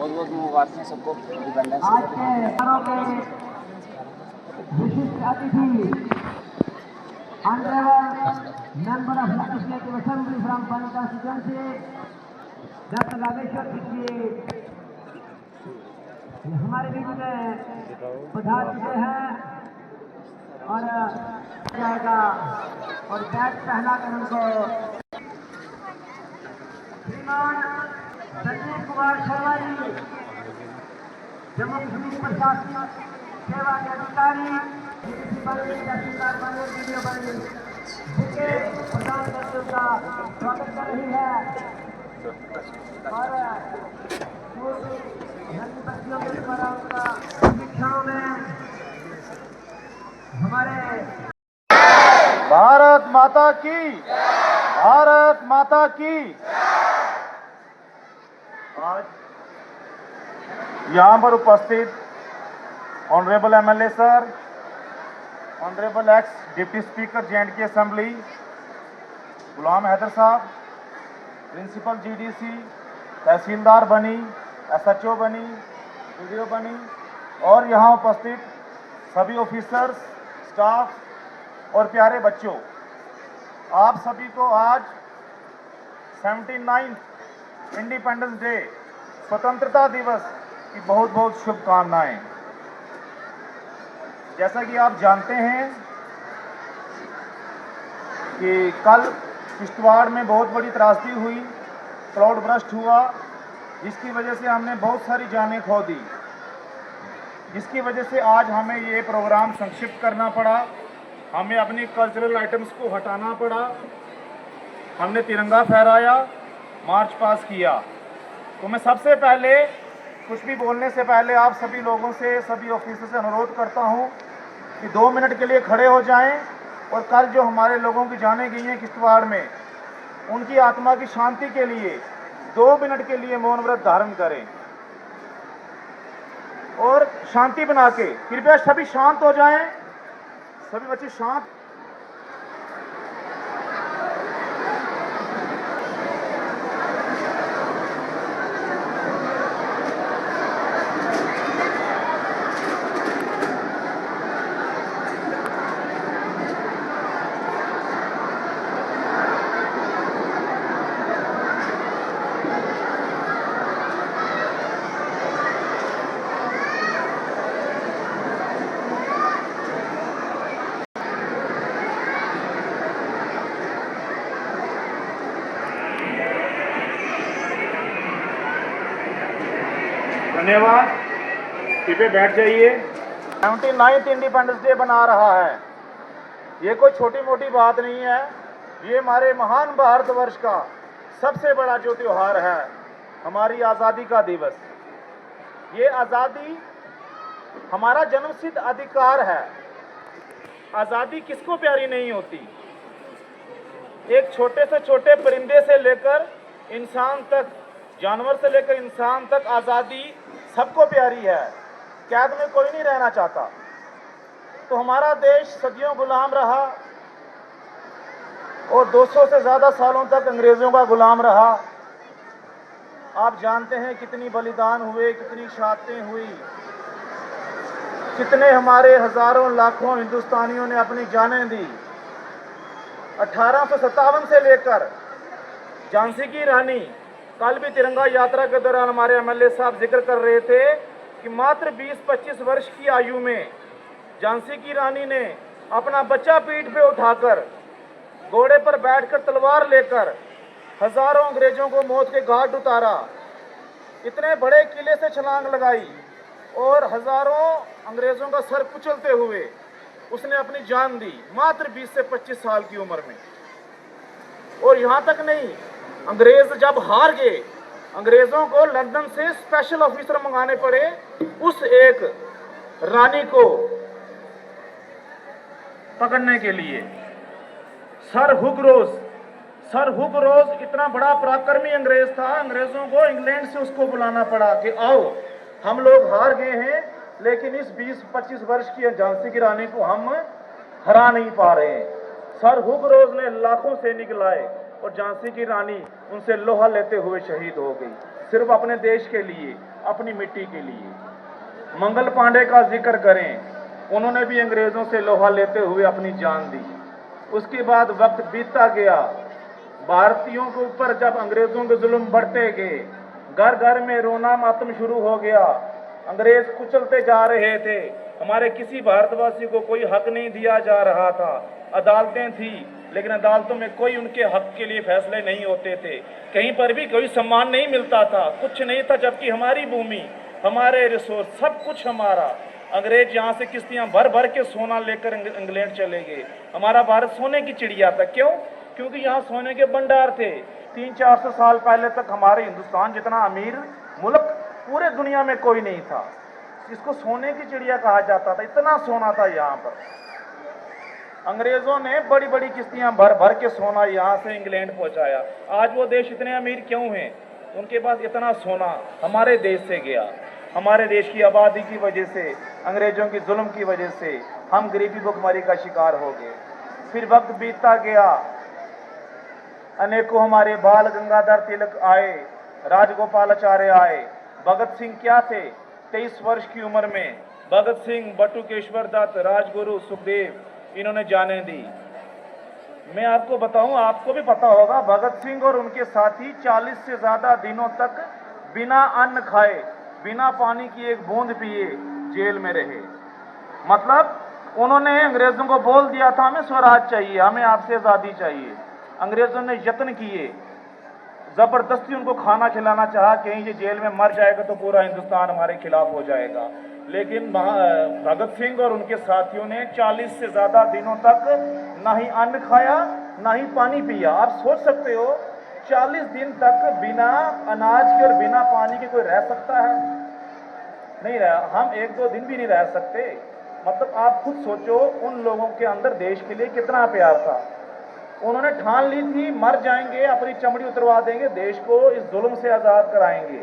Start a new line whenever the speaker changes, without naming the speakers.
बहुत बहुत मुबारकें सबको इंडिपेंडेंस
आज के समारोह के विशिष्ट अतिथि honourable member of legislative assembly from पन कॉन्स्टिट्यूएंसी डॉक्टर रामेश्वर जी हमारे बीच में पधार चुके हैं और जाएगा और बैच पहना कर उनको श्रीमान संजीव कुमार शर्मा जी जम्मू कश्मीर प्रशासनिक सेवा के अधिकारी तहसीलदार बने वीडियो बने बुके प्रदान करके उनका स्वागत कर रही है और नन्ही बच्चियों के द्वारा उनका शिक्षाओं में हमारे
भारत माता की, भारत माता की। आज यहाँ पर उपस्थित honourable MLA sir, honourable ex deputy speaker J and K assembly Ghulam Haider sahab, principal GDC, तहसीलदार बनी, एसएचओ बनी, वीडियो बनी और यहाँ उपस्थित सभी ऑफिसर्स, स्टाफ और प्यारे बच्चों, आप सभी को आज 79 इंडिपेंडेंस डे स्वतंत्रता दिवस की बहुत बहुत शुभकामनाएं। जैसा कि आप जानते हैं कि कल किश्तवाड़ में बहुत बड़ी त्रासदी हुई, क्लाउड बर्स्ट हुआ, जिसकी वजह से हमने बहुत सारी जानें खो दी, जिसकी वजह से आज हमें ये प्रोग्राम संक्षिप्त करना पड़ा, हमें अपनी कल्चरल आइटम्स को हटाना पड़ा, हमने तिरंगा फहराया, मार्च पास किया। तो मैं सबसे पहले कुछ भी बोलने से पहले आप सभी लोगों से, सभी ऑफिसर से अनुरोध करता हूं कि 2 मिनट के लिए खड़े हो जाएं और कल जो हमारे लोगों की जानें गई हैं किश्तवाड़ में, उनकी आत्मा की शांति के लिए 2 मिनट के लिए मौन व्रत धारण करें और शांति बना के कृपया सभी शांत हो जाएं, सभी बच्चे शांत। धन्यवाद, कृपया बैठ जाइए। 79th इंडिपेंडेंस डे बना रहा है, ये कोई छोटी मोटी बात नहीं है, ये हमारे महान भारतवर्ष का सबसे बड़ा जो त्यौहार है, हमारी आज़ादी का दिवस। ये आज़ादी हमारा जन्मसिद्ध अधिकार है। आज़ादी किसको प्यारी नहीं होती? एक छोटे से छोटे परिंदे से लेकर इंसान तक, जानवर से लेकर इंसान तक आज़ादी सबको प्यारी है। कैद में कोई नहीं रहना चाहता। तो हमारा देश सदियों गुलाम रहा और 200 से ज़्यादा सालों तक अंग्रेज़ों का गुलाम रहा। आप जानते हैं कितनी बलिदान हुए, कितनी शहादतें हुई, कितने हमारे हज़ारों लाखों हिंदुस्तानियों ने अपनी जानें दी। 1857 से लेकर झांसी की रानी, कल भी तिरंगा यात्रा के दौरान हमारे एमएलए साहब जिक्र कर रहे थे कि मात्र 20-25 वर्ष की आयु में झांसी की रानी ने अपना बच्चा पीठ पे उठाकर, घोड़े पर बैठकर, तलवार लेकर हजारों अंग्रेजों को मौत के घाट उतारा, इतने बड़े किले से छलांग लगाई और हजारों अंग्रेजों का सर कुचलते हुए उसने अपनी जान दी, मात्र 20 से 25 साल की उम्र में। और यहाँ तक नहीं, अंग्रेज जब हार गए, अंग्रेजों को लंदन से स्पेशल ऑफिसर मंगाने पड़े उस एक रानी को पकड़ने के लिए। सर हुक रोज इतना बड़ा पराक्रमी अंग्रेज था, अंग्रेजों को इंग्लैंड से उसको बुलाना पड़ा कि आओ, हम लोग हार गए हैं, लेकिन इस 20-25 वर्ष की झांसी की रानी को हम हरा नहीं पा रहे हैं। सर हुक रोज ने लाखों सैनिक लाए और झांसी की रानी उनसे लोहा लेते हुए शहीद हो गई। सिर्फ अपने देश के लिए, अपनी मिट्टी के लिए। मंगल पांडे का जिक्र करें, उन्होंने भी अंग्रेज़ों से लोहा लेते हुए अपनी जान दी। उसके बाद वक्त बीतता गया, भारतीयों के ऊपर जब अंग्रेज़ों के जुल्म बढ़ते गए, घर घर में रोना मातम शुरू हो गया। अंग्रेज कुचलते जा रहे थे, हमारे किसी भारतवासी को कोई हक नहीं दिया जा रहा था। अदालतें थी, लेकिन अदालतों में कोई उनके हक के लिए फैसले नहीं होते थे, कहीं पर भी कोई सम्मान नहीं मिलता था, कुछ नहीं था, जबकि हमारी भूमि, हमारे रिसोर्स, सब कुछ हमारा। अंग्रेज यहाँ से किश्तियाँ भर भर के सोना लेकर इंग्लैंड चले गए। हमारा भारत सोने की चिड़िया था। क्यों? क्योंकि यहाँ सोने के भंडार थे। 300-400 साल पहले तक हमारे हिंदुस्तान जितना अमीर मुल्क पूरे दुनिया में कोई नहीं था। इसको सोने की चिड़िया कहा जाता था, इतना सोना था यहाँ पर। अंग्रेजों ने बड़ी बड़ी किश्तियां भर भर के सोना यहाँ से इंग्लैंड पहुँचाया। आज वो देश इतने अमीर क्यों हैं? उनके पास इतना सोना हमारे देश से गया। हमारे देश की आबादी की वजह से, अंग्रेजों की जुल्म की वजह से हम गरीबी भुखमरी का शिकार हो गए। फिर वक्त बीतता गया, अनेकों हमारे बाल गंगाधर तिलक आए, राजगोपालाचार्य आए। भगत सिंह क्या थे? 23 वर्ष की उम्र में भगत सिंह, बटुकेश्वर दत्त, राजगुरु, सुखदेव, इन्होंने जाने दी। मैं आपको बताऊं, आपको भी पता होगा, भगत सिंह और उनके साथी 40 से ज्यादा दिनों तक बिना अन्न खाए, बिना पानी की एक बूंद पिए जेल में रहे। मतलब उन्होंने अंग्रेजों को बोल दिया था हमें स्वराज चाहिए, हमें आपसे आज़ादी चाहिए। अंग्रेजों ने यत्न किए, जबरदस्ती उनको खाना खिलाना चाहा, कहीं ये जेल में मर जाएगा तो पूरा हिंदुस्तान हमारे खिलाफ हो जाएगा। लेकिन भगत सिंह और उनके साथियों ने 40 से ज्यादा दिनों तक ना ही अन्न खाया, ना ही पानी पिया। आप सोच सकते हो 40 दिन तक बिना अनाज के और बिना पानी के कोई रह सकता है? नहीं रहा। हम 1-2 दिन भी नहीं रह सकते। मतलब आप खुद सोचो, उन लोगों के अंदर देश के लिए कितना प्यार था। उन्होंने ठान ली थी, मर जाएंगे, अपनी चमड़ी उतरवा देंगे, देश को इस जुल्म से आज़ाद कराएंगे।